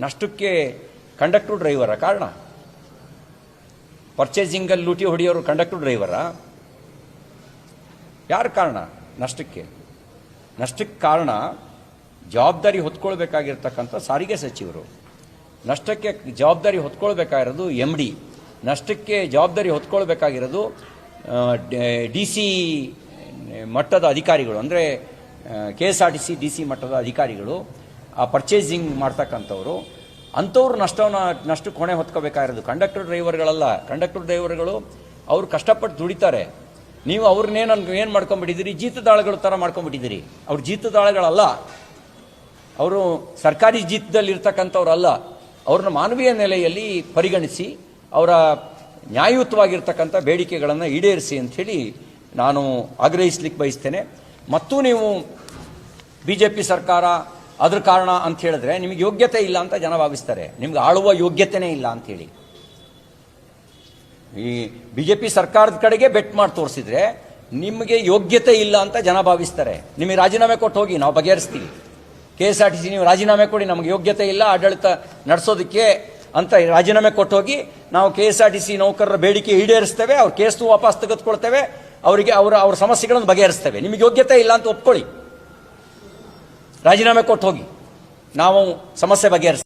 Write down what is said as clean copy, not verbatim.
ನಷ್ಟಕ್ಕೆ conductor driver ಕಾರಣ? ಪರ್ಚೇಸಿಂಗಲ್ಲಿ ಲೂಟಿ ಹೊಡೆಯೋರು ಕಂಡಕ್ಟರ್ ಡ್ರೈವರ? ಯಾರು ಕಾರಣ ನಷ್ಟಕ್ಕೆ? ನಷ್ಟಕ್ಕೆ ಕಾರಣ ಜವಾಬ್ದಾರಿ ಹೊತ್ಕೊಳ್ಬೇಕಾಗಿರ್ತಕ್ಕಂಥ ಸಾರಿಗೆ ಸಚಿವರು. ನಷ್ಟಕ್ಕೆ ಜವಾಬ್ದಾರಿ ಹೊತ್ಕೊಳ್ಬೇಕಾಗಿರೋದು MD. ನಷ್ಟಕ್ಕೆ ಜವಾಬ್ದಾರಿ ಹೊತ್ಕೊಳ್ಬೇಕಾಗಿರೋದು DC ಮಟ್ಟದ ಅಧಿಕಾರಿಗಳು, ಅಂದರೆ KSRTC DC ಮಟ್ಟದ ಅಧಿಕಾರಿಗಳು, ಆ ಪರ್ಚೇಸಿಂಗ್ ಮಾಡ್ತಕ್ಕಂಥವ್ರು. ಅಂಥವ್ರು ನಷ್ಟಕ್ಕೆ ಹೊಣೆ ಹೊತ್ಕೋಬೇಕಾಗಿರೋದು ಕಂಡಕ್ಟರ್ ಡ್ರೈವರ್ಗಳಲ್ಲ. ಕಂಡಕ್ಟರ್ ಡ್ರೈವರ್ಗಳು ಅವರು ಕಷ್ಟಪಟ್ಟು ದುಡಿತಾರೆ. ನೀವು ಏನು ಮಾಡ್ಕೊಂಡ್ಬಿಟ್ಟಿದ್ದೀರಿ? ಜೀತದಾಳಗಳ ಥರ ಮಾಡ್ಕೊಂಡ್ಬಿಟ್ಟಿದ್ದೀರಿ. ಅವ್ರು ಜೀತದಾಳಗಳಲ್ಲ, ಅವರು ಸರ್ಕಾರಿ ಜೀತದಲ್ಲಿರ್ತಕ್ಕಂಥವ್ರಲ್ಲ. ಅವ್ರನ್ನ ಮಾನವೀಯ ನೆಲೆಯಲ್ಲಿ ಪರಿಗಣಿಸಿ ಅವರ ನ್ಯಾಯಯುತವಾಗಿರ್ತಕ್ಕಂಥ ಬೇಡಿಕೆಗಳನ್ನು ಈಡೇರಿಸಿ ಅಂಥೇಳಿ ನಾನು ಆಗ್ರಹಿಸ್ಲಿಕ್ಕೆ ಬಯಸ್ತೇನೆ. ಮತ್ತು ನೀವು BJP ಸರ್ಕಾರ ಅದ್ರ ಕಾರಣ ಅಂತ ಹೇಳಿದ್ರೆ ನಿಮಗೆ ಯೋಗ್ಯತೆ ಇಲ್ಲ ಅಂತ ಜನ ಭಾವಿಸ್ತಾರೆ. ನಿಮ್ಗೆ ಆಳುವ ಯೋಗ್ಯತೆನೇ ಇಲ್ಲ ಅಂಥೇಳಿ ಈ BJP ಸರ್ಕಾರದ ಕಡೆಗೆ ಬೆಟ್ ಮಾಡಿ ತೋರಿಸಿದ್ರೆ ನಿಮಗೆ ಯೋಗ್ಯತೆ ಇಲ್ಲ ಅಂತ ಜನ ಭಾವಿಸ್ತಾರೆ. ನಿಮಗೆ ರಾಜೀನಾಮೆ ಕೊಟ್ಟು ಹೋಗಿ, ನಾವು ಬಗೆಹರಿಸ್ತೀವಿ. KSRTC ನೀವು ರಾಜೀನಾಮೆ ಕೊಡಿ, ನಮಗೆ ಯೋಗ್ಯತೆ ಇಲ್ಲ ಆಡಳಿತ ನಡೆಸೋದಕ್ಕೆ ಅಂತ ರಾಜೀನಾಮೆ ಕೊಟ್ಟು ಹೋಗಿ, ನಾವು KSRTC ನೌಕರರ ಬೇಡಿಕೆ ಈಡೇರಿಸ್ತೇವೆ, ಅವ್ರ ಕೇಸು ವಾಪಸ್ ತೆಗೆದುಕೊಳ್ತೇವೆ, ಅವರಿಗೆ ಅವ್ರ ಸಮಸ್ಯೆಗಳನ್ನು ಬಗೆಹರಿಸ್ತೇವೆ. ನಿಮಗೆ ಯೋಗ್ಯತೆ ಇಲ್ಲ ಅಂತ ಒಪ್ಕೊಳ್ಳಿ, ರಾಜೀನಾಮೆ ಕೊಟ್ಟು ಹೋಗಿ, ನಾವು ಸಮಸ್ಯೆ ಬಗೆಹರಿಸ್ತೇವೆ.